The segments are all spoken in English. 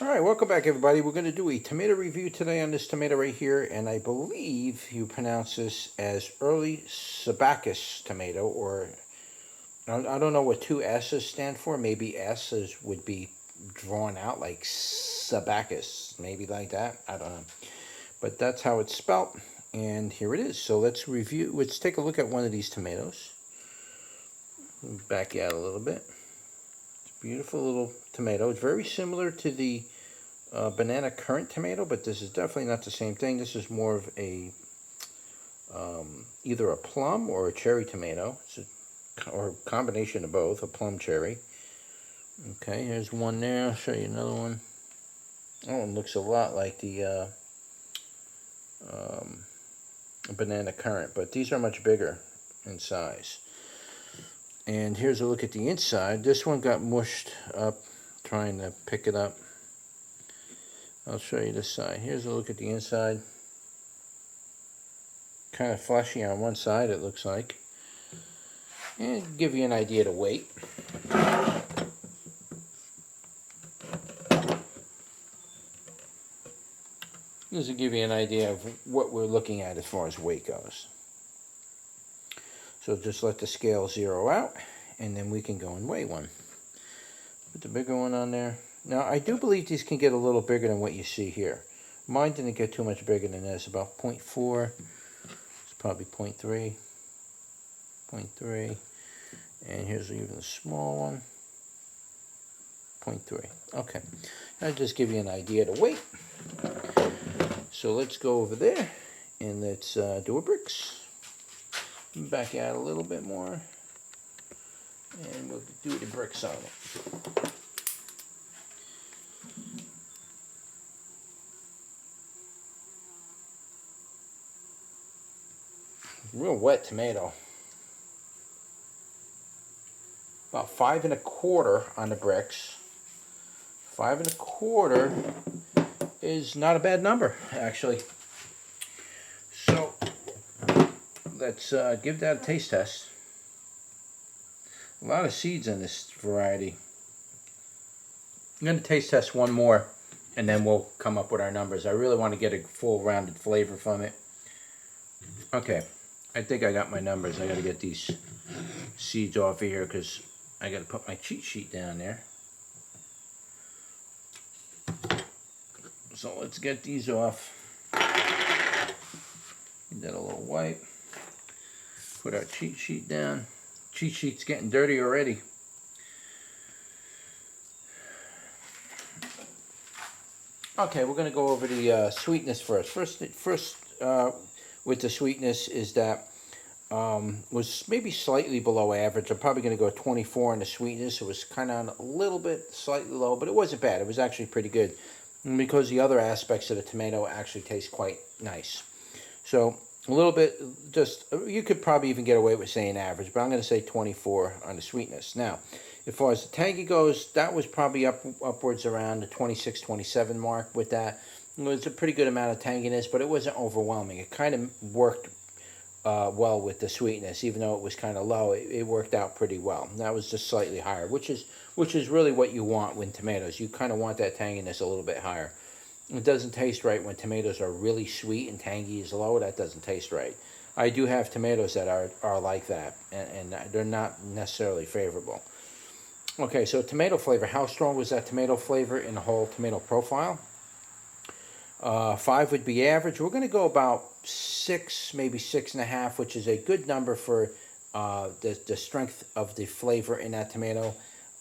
All right, welcome back, everybody. We're going to do a tomato review today on this tomato right here, and I believe you pronounce this as early Sabacus tomato, or I don't know what two S's stand for. Maybe S's would be drawn out like Sabacus, maybe like that. I don't know, but that's how it's spelt, and here it is. So let's review. Let's take a look at one of these tomatoes. Back you out a little bit. It's a beautiful little tomato. It's very similar to the banana currant tomato, but this is definitely not the same thing. This is more of a either a plum or a cherry tomato, or a combination of both, a plum cherry. Okay, here's one there. I'll show you another one. That one looks a lot like the banana currant, but these are much bigger in size. And here's a look at the inside. This one got mushed up trying to pick it up. I'll show you this side. Here's a look at the inside. Kind of fleshy on one side, it looks like. And give you an idea of the weight. This will give you an idea of what we're looking at as far as weight goes. So just let the scale zero out, and then we can go and weigh one. Put the bigger one on there. Now, I do believe these can get a little bigger than what you see here. Mine didn't get too much bigger than this, about 0.4. It's probably 0.3. 0.3. And here's even a small one. 0.3. Okay. That'll just give you an idea of the weight. So let's go over there and let's do a bricks. Back out a little bit more. And we'll do the bricks on it. Real wet tomato. About 5 1/4 on the bricks. 5 1/4 is not a bad number, actually. So let's give that a taste test. A lot of seeds in this variety. I'm going to taste test one more, and then we'll come up with our numbers. I really want to get a full rounded flavor from it. Okay, I think I got my numbers. I got to get these seeds off of here because I got to put my cheat sheet down there. So let's get these off. Give that a little wipe. Put our cheat sheet down. Cheat sheet's getting dirty already. Okay, we're going to go over the sweetness first. First with the sweetness is that was maybe slightly below average. I'm probably going to go 24 on the sweetness. It was kind of a little bit slightly low, but it wasn't bad. It was actually pretty good because the other aspects of the tomato actually taste quite nice. So a little bit, just, you could probably even get away with saying average, but I'm going to say 24 on the sweetness. Now, as far as the tangy goes, that was probably upwards around the 26, 27 mark with that. It was a pretty good amount of tanginess, but it wasn't overwhelming. It kind of worked well with the sweetness, even though it was kind of low. It worked out pretty well. That was just slightly higher, which is really what you want with tomatoes. You kind of want that tanginess a little bit higher. It doesn't taste right when tomatoes are really sweet and tangy is low. That doesn't taste right. I do have tomatoes that are like that, and they're not necessarily favorable. Okay, so tomato flavor. How strong was that tomato flavor in the whole tomato profile? 5 would be average. We're going to go about 6, maybe 6.5, which is a good number for the strength of the flavor in that tomato.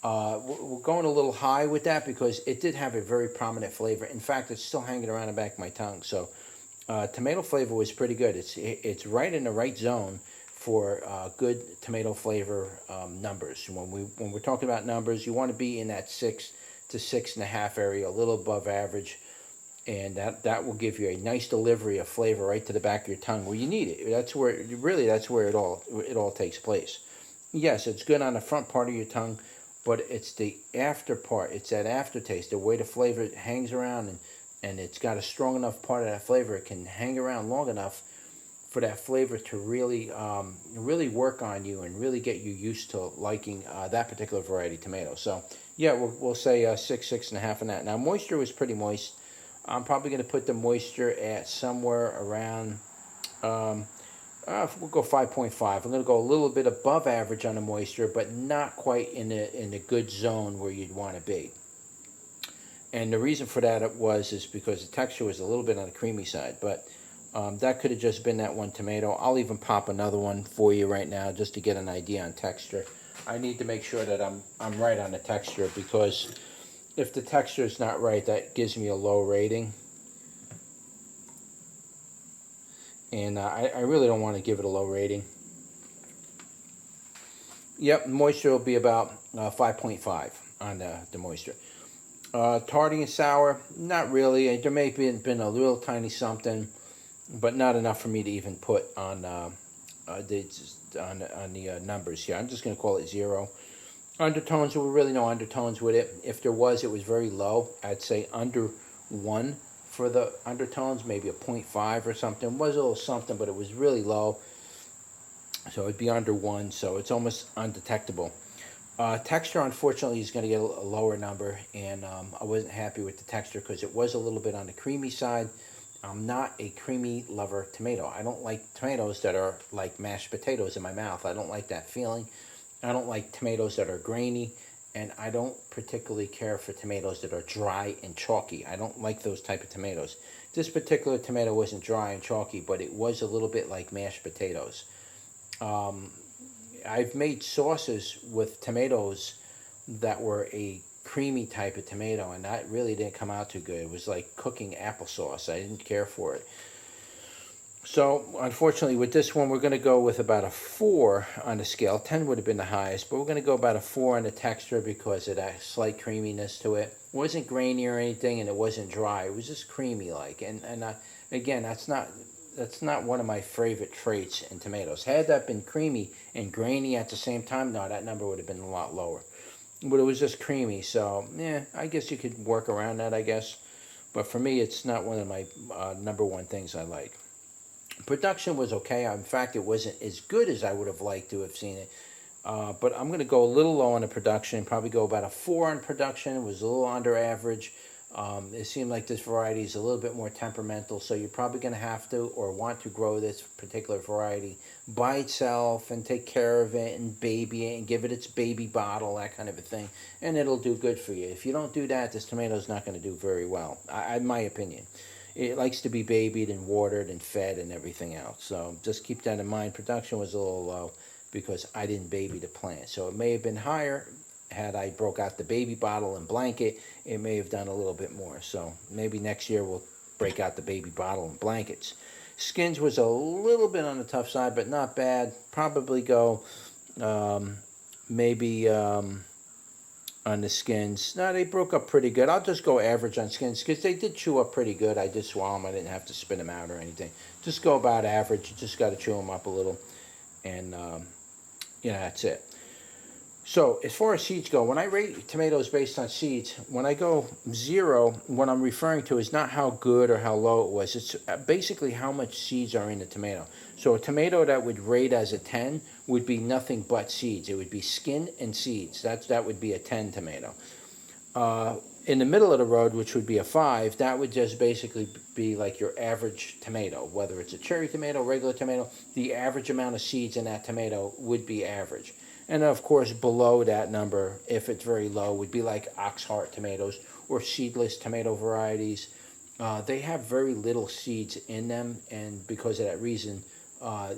We're going a little high with that because it did have a very prominent flavor. In fact, it's still hanging around the back of my tongue. So tomato flavor was pretty good. It's right in the right zone for good tomato flavor numbers. When we're talking about numbers, you want to be in that 6 to 6.5 area, a little above average, and that will give you a nice delivery of flavor right to the back of your tongue where you need it. That's where it all takes place. Yes, it's good on the front part of your tongue, but it's the after part. It's that aftertaste, the way the flavor hangs around, and it's got a strong enough part of that flavor. It can hang around long enough for that flavor to really work on you and really get you used to liking that particular variety of tomato. So Yeah, we'll say 6.5 on that. Now, moisture was pretty moist. I'm probably going to put the moisture at somewhere around, um, we'll go 5.5. I'm going to go a little bit above average on the moisture, but not quite in the good zone where you'd want to be. And the reason for that is because the texture was a little bit on the creamy side, but that could have just been that one tomato. I'll even pop another one for you right now just to get an idea on texture. I need to make sure that I'm right on the texture, because if the texture is not right, that gives me a low rating. And I really don't want to give it a low rating. Yep, moisture will be about 5.5 on the moisture. Tarty and sour, not really. There may have been a little tiny something, but not enough for me to even put on the numbers here. I'm just going to call it 0. Undertones, there were really no undertones with it. If there was, it was very low. I'd say under 1 for the undertones, maybe a 0.5 or something. It was a little something, but it was really low. So it'd be under 1, so it's almost undetectable. Texture, unfortunately, is going to get a lower number, and I wasn't happy with the texture because it was a little bit on the creamy side. I'm not a creamy lover tomato. I don't like tomatoes that are like mashed potatoes in my mouth. I don't like that feeling. I don't like tomatoes that are grainy, and I don't particularly care for tomatoes that are dry and chalky. I don't like those type of tomatoes. This particular tomato wasn't dry and chalky, but it was a little bit like mashed potatoes. Um, I've made sauces with tomatoes that were a creamy type of tomato, and that really didn't come out too good. It was like cooking applesauce. I didn't care for it. So, unfortunately, with this one, we're going to go with about a 4 on the scale. 10 would have been the highest, but we're going to go about a 4 on the texture because of that slight creaminess to it. It wasn't grainy or anything, and it wasn't dry. It was just creamy-like. And again, that's not one of my favorite traits in tomatoes. Had that been creamy and grainy at the same time, no, that number would have been a lot lower. But it was just creamy, so yeah, I guess you could work around that, I guess. But for me, it's not one of my number one things I like. Production was okay. In fact, it wasn't as good as I would have liked to have seen it. But I'm going to go a little low on the production, probably go about a 4 on production. It was a little under average. It seemed like this variety is a little bit more temperamental, so you're probably going to have to or want to grow this particular variety by itself and take care of it and baby it and give it its baby bottle, that kind of a thing, and it'll do good for you. If you don't do that, this tomato is not going to do very well, in my opinion. It likes to be babied and watered and fed and everything else. So just keep that in mind. Production was a little low because I didn't baby the plant. So it may have been higher had I broke out the baby bottle and blanket. It may have done a little bit more. So maybe next year we'll break out the baby bottle and blankets. Skins was a little bit on the tough side, but not bad. Probably go maybe on the skins. No, they broke up pretty good. I'll just go average on skins because they did chew up pretty good. I did swallow them. I didn't have to spit them out or anything. Just go about average. You just got to chew them up a little. And, that's it. So as far as seeds go, when I rate tomatoes based on seeds, when I go 0, what I'm referring to is not how good or how low it was. It's basically how much seeds are in the tomato. So a tomato that would rate as a 10 would be nothing but seeds. It would be skin and seeds. That would be a 10 tomato. In the middle of the road, which would be a 5, that would just basically be like your average tomato. Whether it's a cherry tomato, regular tomato, the average amount of seeds in that tomato would be average. And of course, below that number, if it's very low, would be like Oxheart tomatoes or seedless tomato varieties. They have very little seeds in them, and because of that reason,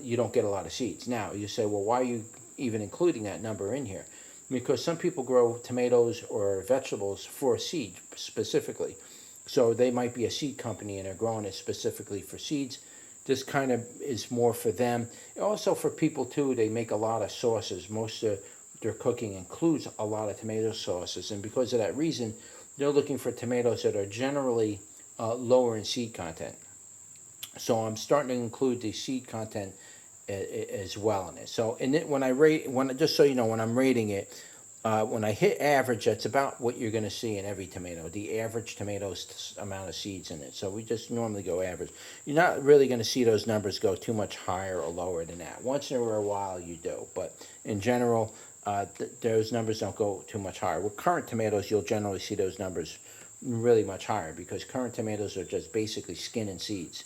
you don't get a lot of seeds. Now, you say, well, why are you even including that number in here? Because some people grow tomatoes or vegetables for seed specifically. So they might be a seed company and they're growing it specifically for seeds. This kind of is more for them. Also for people too, they make a lot of sauces. Most of their cooking includes a lot of tomato sauces. And because of that reason, they're looking for tomatoes that are generally lower in seed content. So I'm starting to include the seed content as well in it. So just so you know, when I'm rating it, when I hit average, that's about what you're going to see in every tomato. The average tomato's amount of seeds in it. So we just normally go average. You're not really going to see those numbers go too much higher or lower than that. Once in a while you do, but in general, those numbers don't go too much higher. With currant tomatoes, you'll generally see those numbers really much higher because currant tomatoes are just basically skin and seeds.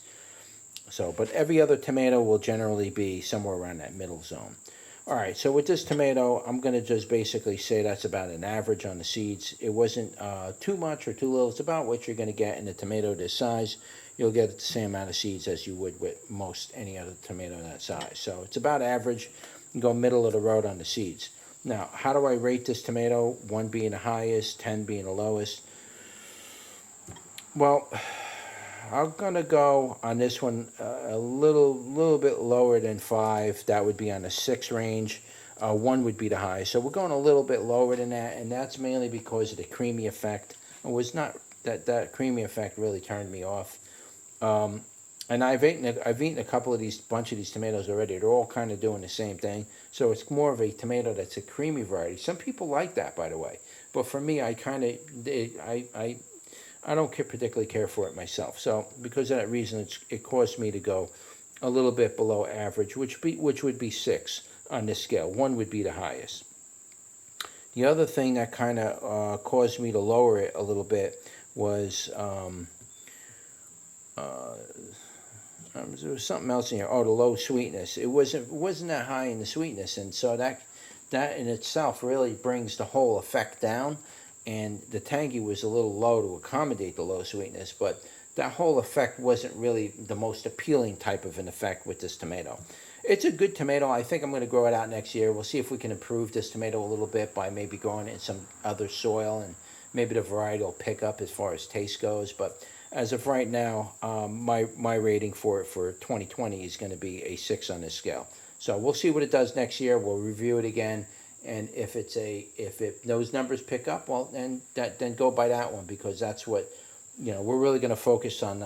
So, but every other tomato will generally be somewhere around that middle zone. All right, so with this tomato, I'm going to just basically say that's about an average on the seeds. It wasn't too much or too little. It's about what you're going to get in a tomato this size. You'll get the same amount of seeds as you would with most any other tomato that size. So it's about average. You go middle of the road on the seeds. Now, how do I rate this tomato? 1 being the highest, 10 being the lowest. Well, I'm gonna go on this one a little bit lower than 5. That would be on the 6 range. 1 would be the highest. So we're going a little bit lower than that, and that's mainly because of the creamy effect. It was not that creamy effect really turned me off. And I've eaten a bunch of these tomatoes already. They're all kind of doing the same thing. So it's more of a tomato that's a creamy variety. Some people like that, by the way. But for me, I don't particularly care for it myself. So because of that reason, it caused me to go a little bit below average, which would be 6 on this scale. 1 would be the highest. The other thing that kind of caused me to lower it a little bit was there was something else in here. Oh, the low sweetness. It wasn't that high in the sweetness, and so that in itself really brings the whole effect down. And the tangy was a little low to accommodate the low sweetness, but that whole effect wasn't really the most appealing type of an effect with this tomato. It's a good tomato. I think I'm going to grow it out next year. We'll see if we can improve this tomato a little bit by maybe growing it in some other soil, and maybe the variety will pick up as far as taste goes. But as of right now, my rating for it for 2020 is going to be a 6 on this scale. So we'll see what it does next year. We'll review it again. And if those numbers pick up, well, then go by that one, because that's what, we're really going to focus on,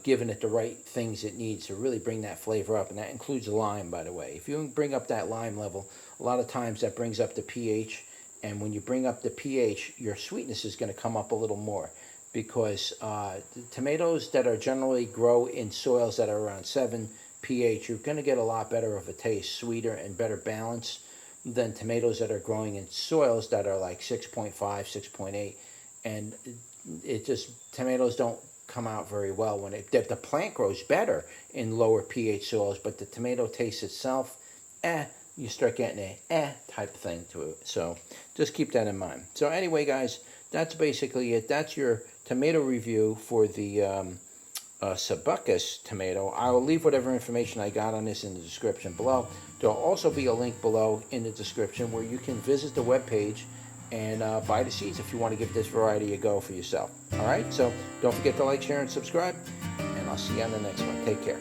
giving it the right things it needs to really bring that flavor up. And that includes lime, by the way. If you bring up that lime level, a lot of times that brings up the pH. And when you bring up the pH, your sweetness is going to come up a little more, because the tomatoes that are generally grow in soils that are around 7 pH, you're going to get a lot better of a taste, sweeter and better balance, than tomatoes that are growing in soils that are like 6.5, 6.8, and tomatoes don't come out very well when the plant grows better in lower pH soils, but the tomato taste itself, you start getting a type thing to it. So just keep that in mind. So anyway, guys, that's basically it. That's your tomato review for the Subbutkus tomato. I will leave whatever information I got on this in the description below. There'll also be a link below in the description where you can visit the webpage and buy the seeds if you want to give this variety a go for yourself. All right, so don't forget to like, share, and subscribe, and I'll see you on the next one. Take care.